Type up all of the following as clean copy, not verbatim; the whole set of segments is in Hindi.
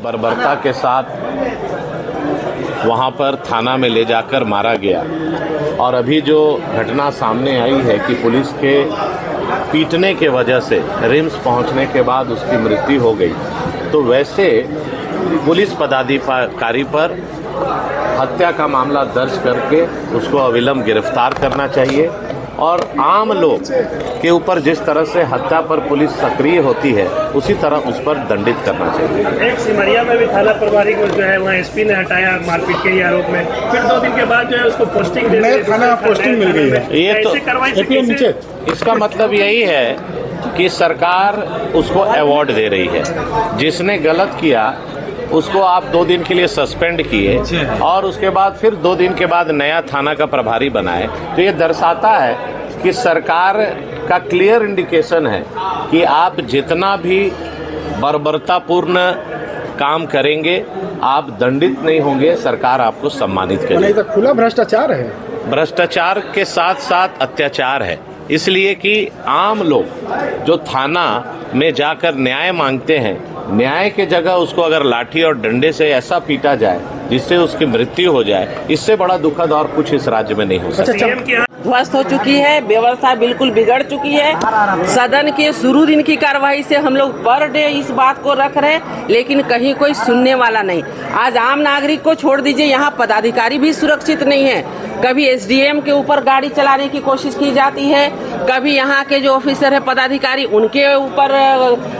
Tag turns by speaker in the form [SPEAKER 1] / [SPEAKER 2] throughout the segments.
[SPEAKER 1] बर्बरता के साथ वहां पर थाना में ले जाकर मारा गया। और अभी जो घटना सामने आई है कि पुलिस के पीटने के वजह से रिम्स पहुंचने के बाद उसकी मृत्यु हो गई, तो वैसे पुलिस पदाधिकारी पर हत्या का मामला दर्ज करके उसको अविलंब गिरफ्तार करना चाहिए और आम लोग के ऊपर जिस तरह से हत्या पर पुलिस सक्रिय होती है उसी तरह उस पर दंडित करना चाहिए।
[SPEAKER 2] एक सिमरिया में भी थाना प्रभारी को जो है वहाँ एसपी ने हटाया मारपीट के आरोप में, फिर 2 दिन के बाद जो है उसको पोस्टिंग दे दी, थाना पोस्टिंग मिल गई है।
[SPEAKER 1] ये तो
[SPEAKER 2] कार्रवाई
[SPEAKER 1] इसका मतलब यही है कि सरकार उसको अवार्ड दे रही है। जिसने गलत किया उसको आप 2 दिन के लिए सस्पेंड किए और उसके बाद फिर 2 दिन के बाद नया थाना का प्रभारी बनाए, तो ये दर्शाता है कि सरकार का क्लियर इंडिकेशन है कि आप जितना भी बर्बरतापूर्ण काम करेंगे आप दंडित नहीं होंगे, सरकार आपको सम्मानित करेगी।
[SPEAKER 3] तो खुला भ्रष्टाचार है,
[SPEAKER 1] भ्रष्टाचार के साथ साथ अत्याचार है, इसलिए कि आम लोग जो थाना में जाकर न्याय मांगते हैं, न्याय के जगह उसको अगर लाठी और डंडे से ऐसा पीटा जाए जिससे उसकी मृत्यु हो जाए, इससे बड़ा दुखद और कुछ इस राज्य में नहीं हो सकता।
[SPEAKER 4] ध्वस्त हो चुकी है, व्यवस्था बिल्कुल बिगड़ चुकी है। सदन के शुरू दिन की कार्रवाई से हम लोग पर डे इस बात को रख रहे हैं, लेकिन कहीं कोई सुनने वाला नहीं। आज आम नागरिक को छोड़ दीजिए, यहाँ पदाधिकारी भी सुरक्षित नहीं है। कभी एसडीएम के ऊपर गाड़ी चलाने की कोशिश की जाती है, कभी यहाँ के जो ऑफिसर है पदाधिकारी उनके ऊपर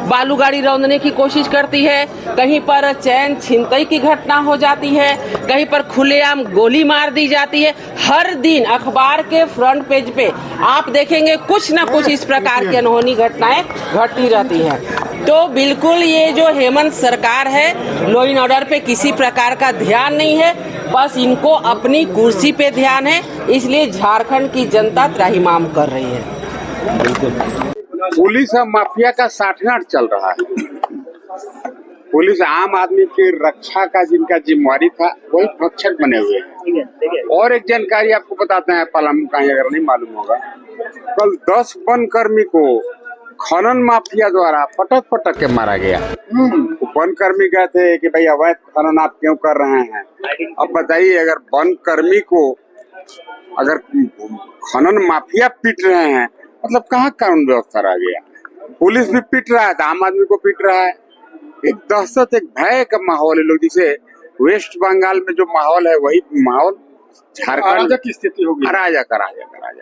[SPEAKER 4] बालू गाड़ी रौंदने की कोशिश करती है, कहीं पर चैन छिनतई की घटना हो जाती है, कहीं पर खुलेआम गोली मार दी जाती है। हर दिन अखबार के फ्रंट पेज पे आप देखेंगे कुछ न कुछ इस प्रकार की अनहोनी घटनाएं घटती रहती हैं। तो बिल्कुल ये जो हेमंत सरकार है, लॉ एंड ऑर्डर पे किसी प्रकार का ध्यान नहीं है, बस इनको अपनी कुर्सी पे ध्यान है, इसलिए झारखंड की जनता त्राहिमाम कर रही है।
[SPEAKER 5] पुलिस और माफिया का साठगांठ चल रहा है। पुलिस आम आदमी की रक्षा का जिनका जिम्मेवारी था वही रक्षक बने हुए हैं। और एक जानकारी आपको बताते हैं, पलामू का अगर नहीं मालूम होगा, कल 10 वन कर्मी को खनन माफिया द्वारा पटक के मारा गया। वन कर्मी गए थे कि भाई अवैध खनन आप क्यों कर रहे हैं। अब बताइए, अगर वन कर्मी को अगर खनन माफिया पीट रहे हैं, मतलब कहाँ कानून व्यवस्था रह गया। पुलिस भी पीट रहा है तो आम आदमी को पीट रहा है। एक दहशत, एक भय का माहौल है। लोग जिसे वेस्ट बंगाल में जो माहौल है वही माहौल झारखंड की स्थिति होगी। अराजक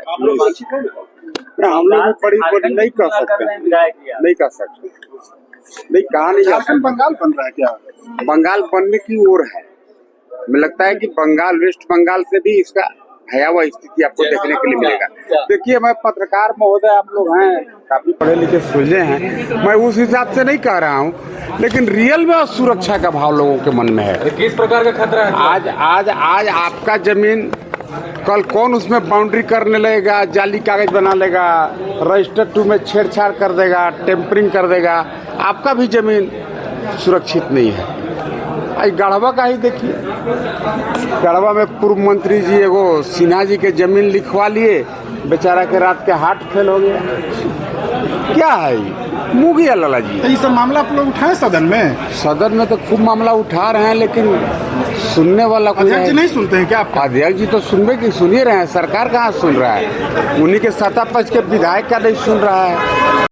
[SPEAKER 5] हम लोग भी बड़ी नहीं कर सकते, नहीं कर सकते, नहीं कहा नहीं जाता।
[SPEAKER 3] बंगाल बन रहा है क्या?
[SPEAKER 5] बंगाल बनने की ओर है। मुझे लगता है कि बंगाल, वेस्ट बंगाल से भी इसका भयावह स्थिति आपको देखने के लिए मिलेगा। देखिए, मैं पत्रकार महोदय, आप लोग हैं काफी पढ़े लिखे सुलझे हैं, मैं उस हिसाब से नहीं कह रहा हूँ, लेकिन रियल में सुरक्षा का भाव लोगों के मन में है।
[SPEAKER 3] किस प्रकार का खतरा है?
[SPEAKER 5] आज आपका जमीन, कल कौन उसमें बाउंड्री करने लगेगा, जाली कागज बना लेगा, रजिस्टर 2 में छेड़छाड़ कर देगा, टेम्परिंग कर देगा। आपका भी जमीन सुरक्षित नहीं है। गढ़वा का ही देखिए, गढ़वा में पूर्व मंत्री जी एगो सिन्हा जी के जमीन लिखवा लिए, बेचारा के रात के हार्ट फेल हो गया। क्या है ये? मुँह गया लाला जी।
[SPEAKER 3] तो ये सब मामला आप लोग उठाए सदन में?
[SPEAKER 5] सदन में तो खूब मामला उठा रहे हैं, लेकिन सुनने वाला कोई
[SPEAKER 3] अध्यक्ष जी नहीं सुनते हैं क्या?
[SPEAKER 5] अध्यक्ष जी तो सुन ही रहे हैं, सरकार कहाँ सुन रहा है। उन्हीं के सत्ता पक्ष के विधायक का नहीं सुन रहा है।